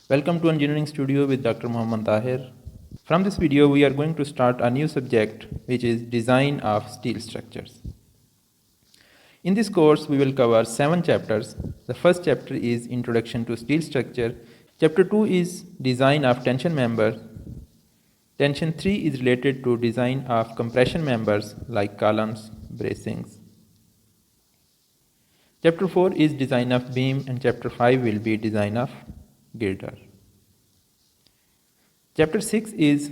Welcome to Engineering Studio with Dr. Mohammad Tahir. From this video, we are going to start a new subject which is design of steel structures. In this course, we will cover 7 chapters. The first chapter is Introduction to Steel Structure. Chapter 2 is Design of Tension Member. Tension 3 is related to design of compression members like columns, bracings. Chapter 4 is Design of Beam and Chapter 5 will be Design of Girder. Chapter 6 is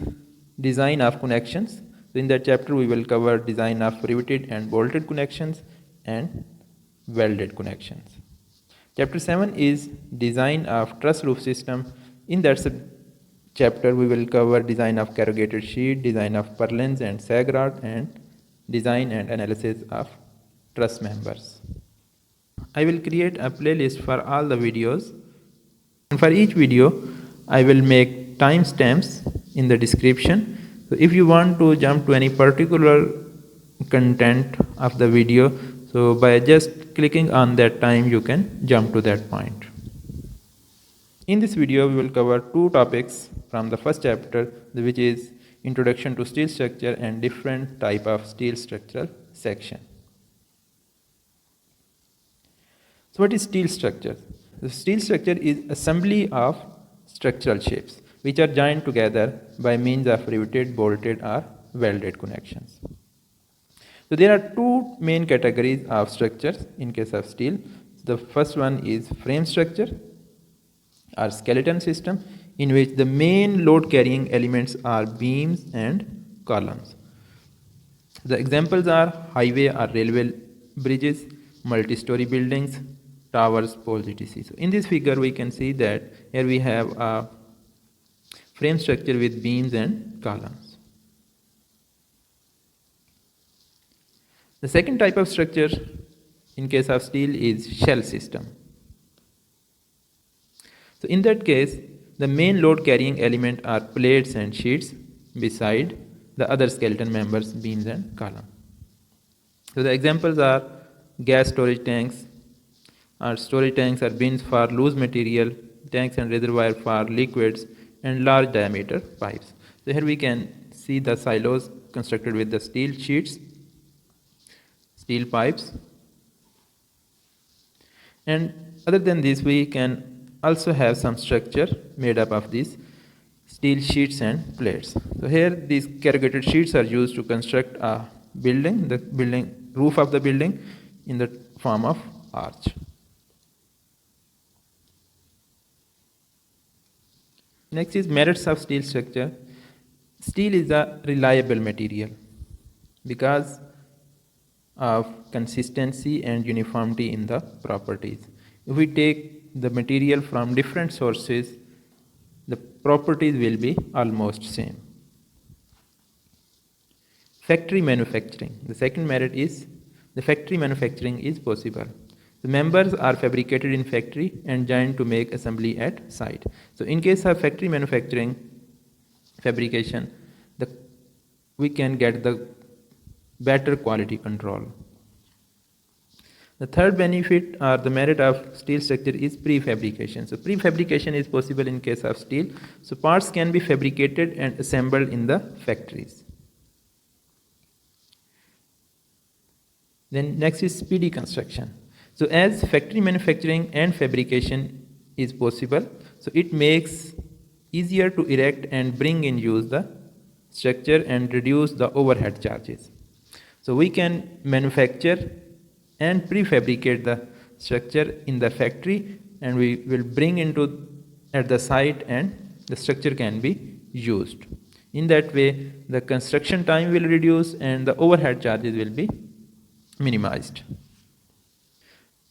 Design of Connections. So in that chapter we will cover design of riveted and bolted connections and welded connections. Chapter 7 is Design of Truss Roof System. In that chapter we will cover design of corrugated sheet, design of purlins and sag rod, and design and analysis of truss members. I will create a playlist for all the videos, and for each video I will make timestamps in the description. So if you want to jump to any particular content of the video, so by just clicking on that time you can jump to that point. In this video we will cover 2 topics from the first chapter, which is Introduction to Steel Structure and different type of steel structural section. So what is steel structure? The steel structure is assembly of structural shapes which are joined together by means of riveted, bolted or welded connections. So there are 2 main categories of structures in case of steel. The first one is frame structure or skeleton system, in which the main load carrying elements are beams and columns. The examples are highway or railway bridges, multi-story buildings, towers, poles, etc. So in this figure we can see that here we have a frame structure with beams and columns. The second type of structure in case of steel is shell system. So in that case, the main load carrying element are plates and sheets beside the other skeleton members, beams and columns. So the examples are gas storage tanks, or storage tanks are bins for loose material, tanks and reservoir for liquids, and large diameter pipes. So here we can see the silos constructed with the steel sheets, steel pipes, and other than this we can also have some structure made up of these steel sheets and plates. So here these corrugated sheets are used to construct a building, the building roof of the building in the form of arch. Next is merits of steel structure. Steel is a reliable material because of consistency and uniformity in the properties. If we take the material from different sources, the properties will be almost same. Factory manufacturing. The second merit is the factory manufacturing is possible. The members are fabricated in factory and joined to make assembly at site. So in case of factory manufacturing fabrication, we can get the better quality control. The third benefit or the merit of steel structure is prefabrication. So prefabrication is possible in case of steel. So parts can be fabricated and assembled in the factories. Then next is speedy construction. So as factory manufacturing and fabrication is possible, so it makes easier to erect and bring in use the structure and reduce the overhead charges. So we can manufacture and prefabricate the structure in the factory, and we will bring into at the site and the structure can be used. In that way the construction time will reduce and the overhead charges will be minimized.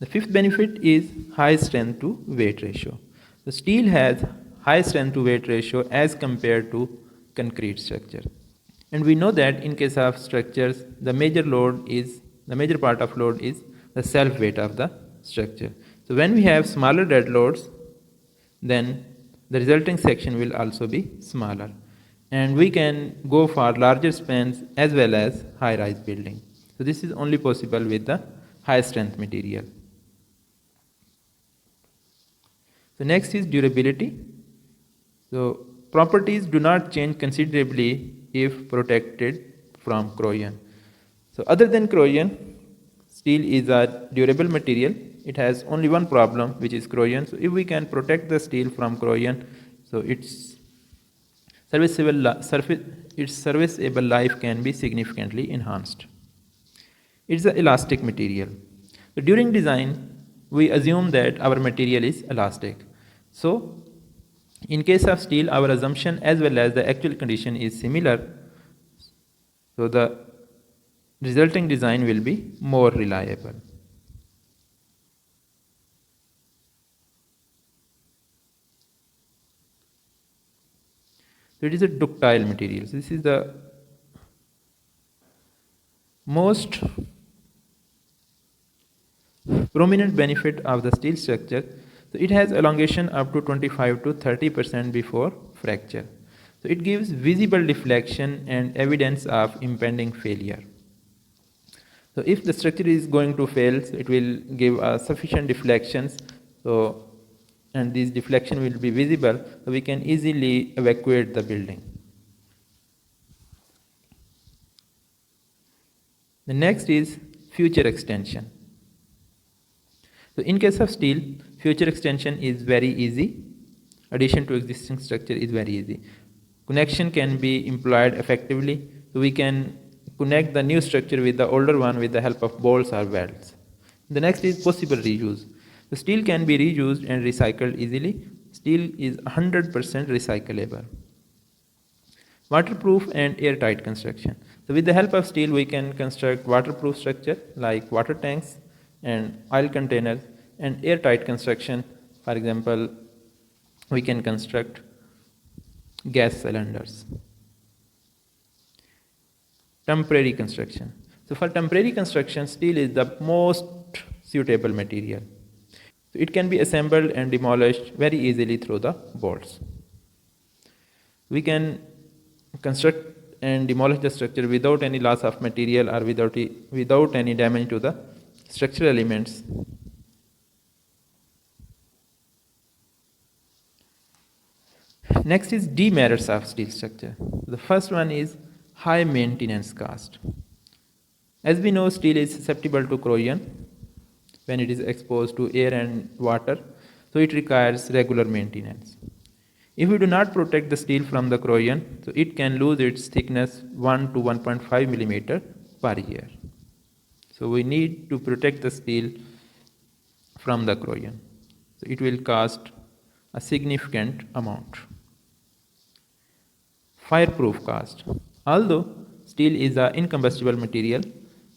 The fifth benefit is high strength to weight ratio. The steel has high strength to weight ratio as compared to concrete structure. And we know that in case of structures, the major part of load is the self weight of the structure. So when we have smaller dead loads, then the resulting section will also be smaller. And we can go for larger spans as well as high-rise building. So this is only possible with the high strength material. So next is durability. So properties do not change considerably if protected from corrosion. So other than corrosion, steel is a durable material. It has only one problem, which is corrosion. So if we can protect the steel from corrosion, so serviceable, its serviceable life can be significantly enhanced. It's an elastic material. So during design, we assume that our material is elastic. So in case of steel, our assumption as well as the actual condition is similar. So the resulting design will be more reliable. So it is a ductile material. So this is the most prominent benefit of the steel structure. So it has elongation up to 25 to 30% before fracture. So it gives visible deflection and evidence of impending failure. So if the structure is going to fail, so it will give sufficient deflections. So and this deflection will be visible, so we can easily evacuate the building. The next is future extension. So in case of steel, future extension is very easy. Addition to existing structure is very easy. Connection can be employed effectively. So we can connect the new structure with the older one with the help of bolts or welds. The next is possible reuse. The steel can be reused and recycled easily. Steel is 100% recyclable. Waterproof and airtight construction. So with the help of steel, we can construct waterproof structure like water tanks and oil containers, and airtight construction. For example, we can construct gas cylinders. Temporary construction. So for temporary construction, steel is the most suitable material. So it can be assembled and demolished very easily through the bolts. We can construct and demolish the structure without any loss of material or without any damage to the structural elements. Next is demerits of steel structure. The first one is high maintenance cost. As we know, steel is susceptible to corrosion when it is exposed to air and water, so it requires regular maintenance. If we do not protect the steel from the corrosion, so it can lose its thickness 1 to 1.5 millimeter per year. So we need to protect the steel from the corrosion. So it will cost a significant amount. Fireproof cost. Although steel is an incombustible material,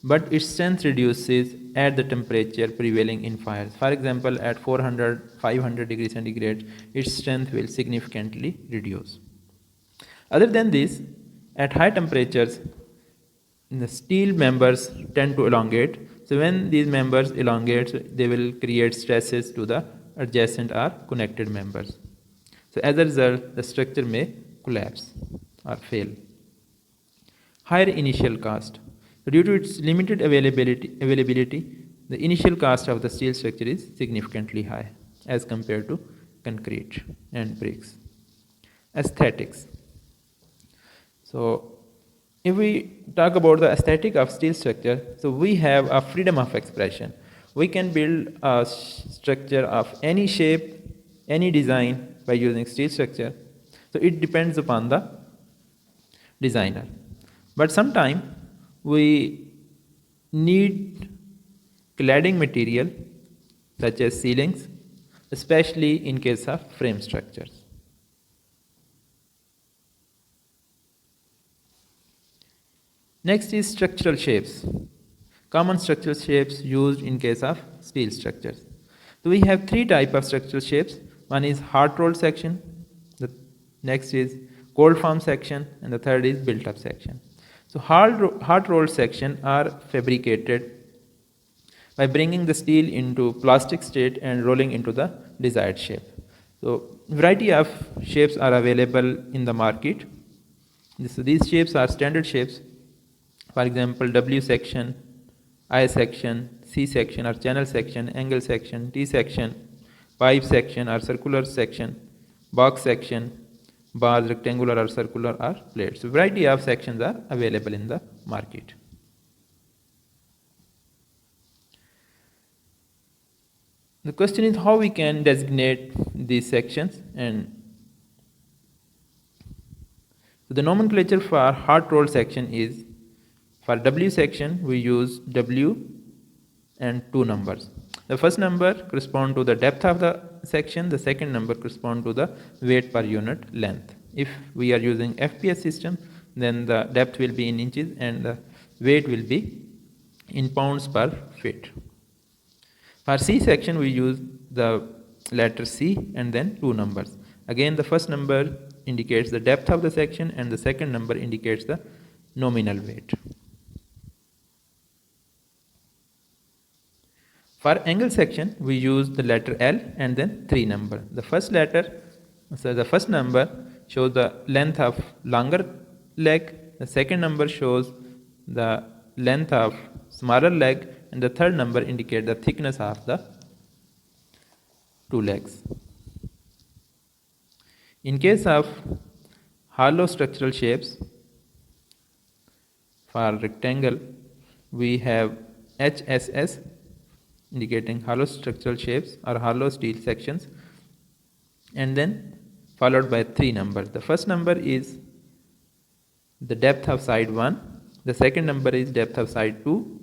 but its strength reduces at the temperature prevailing in fires. For example, at 400, 500 degrees centigrade, its strength will significantly reduce. Other than this, at high temperatures, the steel members tend to elongate. So when these members elongate, they will create stresses to the adjacent or connected members. So as a result, the structure may collapse or fail. Higher initial cost. So due to its limited availability, the initial cost of the steel structure is significantly high as compared to concrete and bricks. Aesthetics. So if we talk about the aesthetic of steel structure, so we have a freedom of expression. We can build a structure of any shape, any design by using steel structure. So it depends upon the designer. But sometimes we need cladding material such as ceilings, especially in case of frame structures. Next is structural shapes. Common structural shapes used in case of steel structures. So we have three types of structural shapes. One is hot rolled section, the next is cold form section, and the third is built up section. So hot rolled section are fabricated by bringing the steel into plastic state and rolling into the desired shape. So variety of shapes are available in the market. So these shapes are standard shapes. For example, W section, I section, C section or channel section, angle section, T section, pipe section or circular section, box section, bars, rectangular or circular or plates. So variety of sections are available in the market. The question is how we can designate these sections, and so the nomenclature for hot roll section is, for W section we use W and two numbers. The first number correspond to the depth of the section, the second number correspond to the weight per unit length. If we are using FPS system, then the depth will be in inches and the weight will be in pounds per feet. For C section we use the letter C and then two numbers. Again the first number indicates the depth of the section and the second number indicates the nominal weight. For angle section we use the letter L and then three number. The first number shows the length of longer leg, the second number shows the length of smaller leg, and the third number indicates the thickness of the two legs. In case of hollow structural shapes, for rectangle we have HSS indicating hollow structural shapes or hollow steel sections, and then followed by three numbers. The first number is the depth of side 1, the second number is depth of side 2,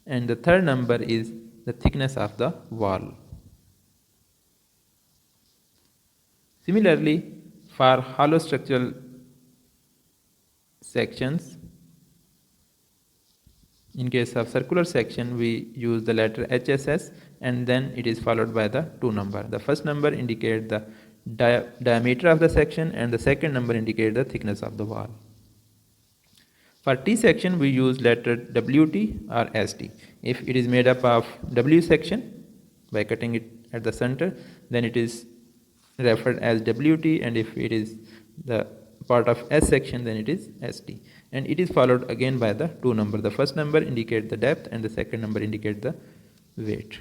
and the third number is the thickness of the wall. Similarly, for hollow structural sections, in case of circular section we use the letter HSS and then it is followed by the two number. The first number indicates the diameter of the section and the second number indicates the thickness of the wall. For T section we use letter WT or ST. If it is made up of W section, by cutting it at the center, then it is referred as WT, and if it is the part of S section, then it is ST. And it is followed again by the two number. The first number indicates the depth and the second number indicates the weight.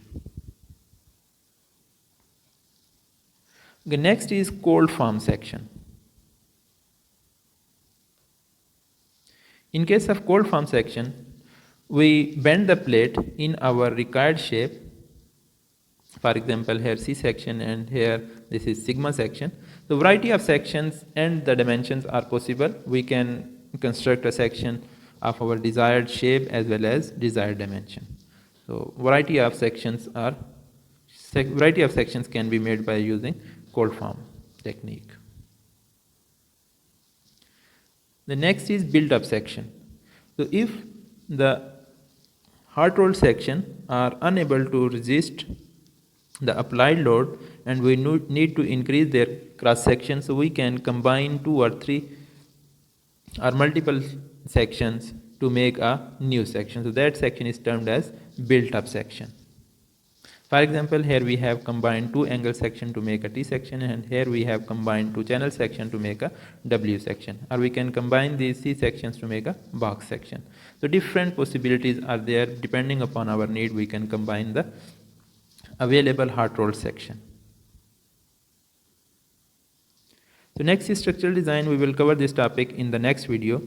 The next is cold form section. In case of cold form section, we bend the plate in our required shape. For example, here C section and here this is sigma section. The variety of sections and the dimensions are possible. We can construct a section of our desired shape as well as desired dimension. So variety of sections can be made by using cold form technique. The next is built up section. So if the hot rolled section are unable to resist the applied load and we need to increase their cross section, so we can combine two or three or multiple sections to make a new section. So that section is termed as built up section. For example, here we have combined two angle section to make a T section, and here we have combined two channel section to make a W section, or we can combine these C sections to make a box section. So different possibilities are there. Depending upon our need, we can combine the available hot rolled section. So next is structural design. We will cover this topic in the next video.